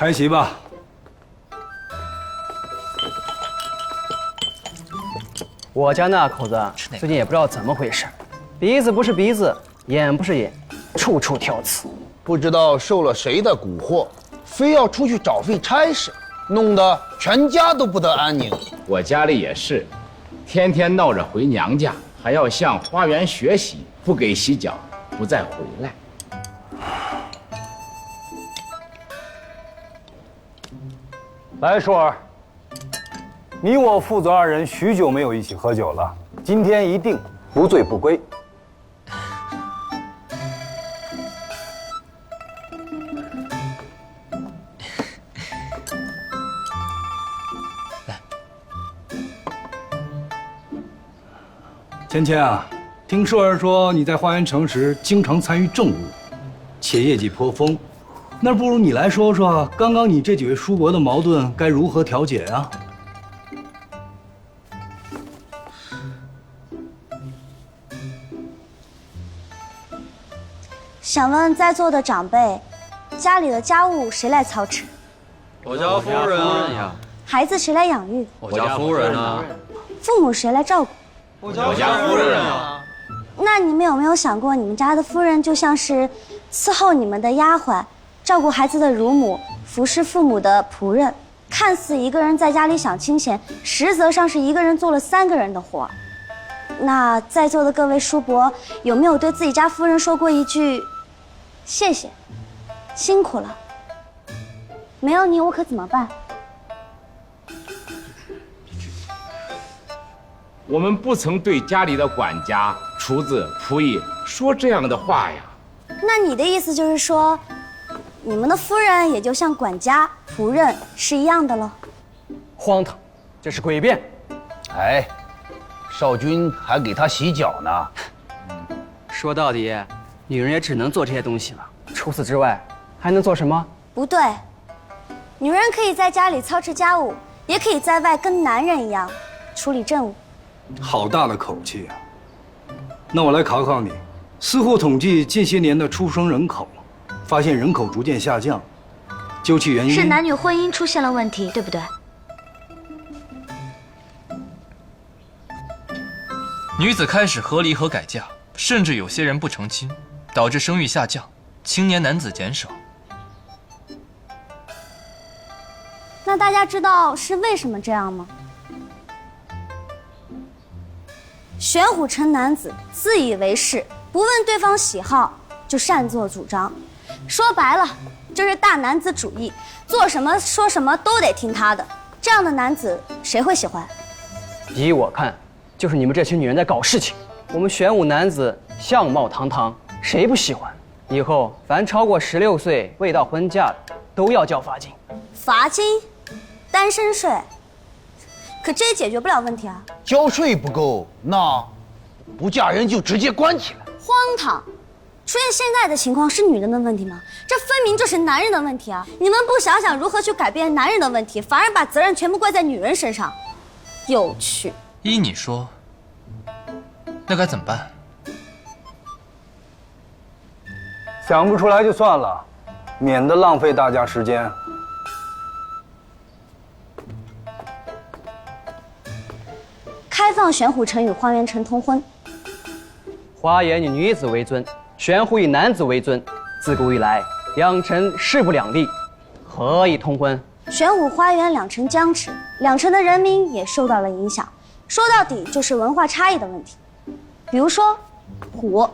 开席吧。我家那口子最近也不知道怎么回事，鼻子不是鼻子，眼不是眼，处处挑刺。不知道受了谁的蛊惑，非要出去找废差事，弄得全家都不得安宁。我家里也是，天天闹着回娘家，还要向花园学习，不给洗脚，不再回来。来，舒儿，你我父子二人许久没有一起喝酒了，今天一定不醉不归。芊芊啊，听舒儿说你在花园城时经常参与政务，且业绩颇丰。那不如你来说说，刚刚你这几位叔伯的矛盾该如何调解啊？想问在座的长辈，家里的家务谁来操持？我家夫人啊。孩子谁来养育？我家夫人啊。父母谁来照顾？我家夫人啊。那你们有没有想过，你们家的夫人就像是伺候你们的丫鬟，照顾孩子的乳母，服侍父母的仆人，看似一个人在家里享清闲，实则上是一个人做了3个人的活。那在座的各位叔伯，有没有对自己家夫人说过一句“谢谢，辛苦了”？没有你，我可怎么办？我们不曾对家里的管家、厨子、仆役说这样的话呀。那你的意思就是说，你们的夫人也就像管家、仆人是一样的了？荒唐，这是诡辩。哎，少君还给他洗脚呢。说到底，女人也只能做这些东西了，除此之外还能做什么？不对，女人可以在家里操持家务，也可以在外跟男人一样处理政务。好大的口气啊！那我来考考你，司户统计近些年的出生人口，发现人口逐渐下降，究其原因是男女婚姻出现了问题，对不对？女子开始和离和改嫁，甚至有些人不成亲，导致生育下降，青年男子减少。那大家知道是为什么这样吗？玄虎城男子自以为是，不问对方喜好就擅作主张，说白了就是大男子主义，做什么说什么都得听他的。这样的男子谁会喜欢？依我看，就是你们这群女人在搞事情。我们玄武男子相貌堂堂，谁不喜欢？以后凡超过16岁未到婚嫁的，都要交罚金。罚金？单身税？可这也解决不了问题啊！交税不够，那不嫁人就直接关起来。荒唐！出现现在的情况是女人的问题吗？这分明就是男人的问题啊！你们不想想如何去改变男人的问题，反而把责任全部怪在女人身上，有趣。依你说，那该怎么办？想不出来就算了，免得浪费大家时间。开放玄虎城与花园城通婚。花园以女子为尊，玄虎以男子为尊。自古以来，两城势不两立，何以通婚？玄虎花园两城僵持，两城的人民也受到了影响。说到底就是文化差异的问题。比如说，虎，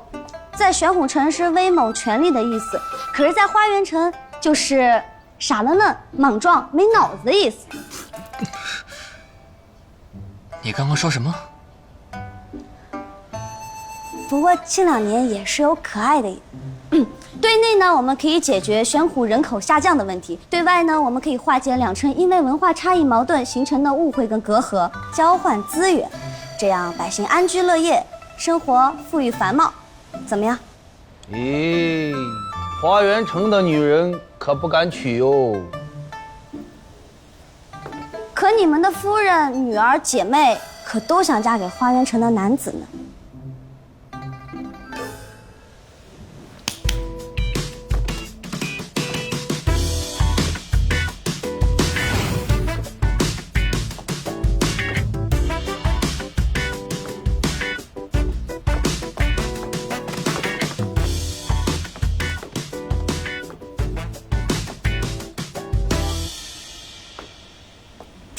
在玄虎城是威猛权力的意思，可是在花园城就是傻愣愣、莽撞、没脑子的意思。你刚刚说什么？不过近2年也是有可爱的。对内呢，我们可以解决玄虎人口下降的问题；对外呢，我们可以化解两城因为文化差异矛盾形成的误会跟隔阂，交换资源，这样百姓安居乐业，生活富裕繁茂。怎么样？咦，花园城的女人可不敢娶哟。可你们的夫人、女儿、姐妹可都想嫁给花园城的男子呢。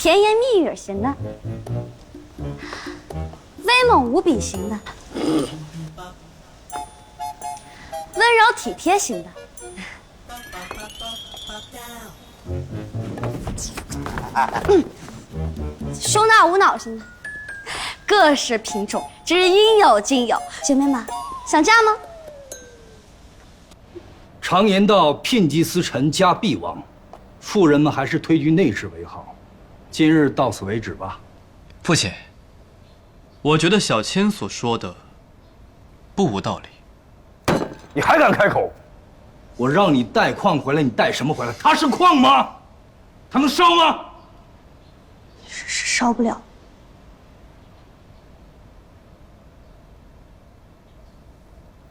甜言蜜语型的，威猛无比型的，温柔体贴型的，胸大无脑型的，各式品种，只应有尽有。姐妹们，想嫁吗？常言道，聘祭司臣，家必亡。妇人们还是推居内室为好。今日到此为止吧。父亲，我觉得小千所说的不无道理。你还敢开口？我让你带矿回来，你带什么回来？它是矿吗？它能烧吗？烧不了。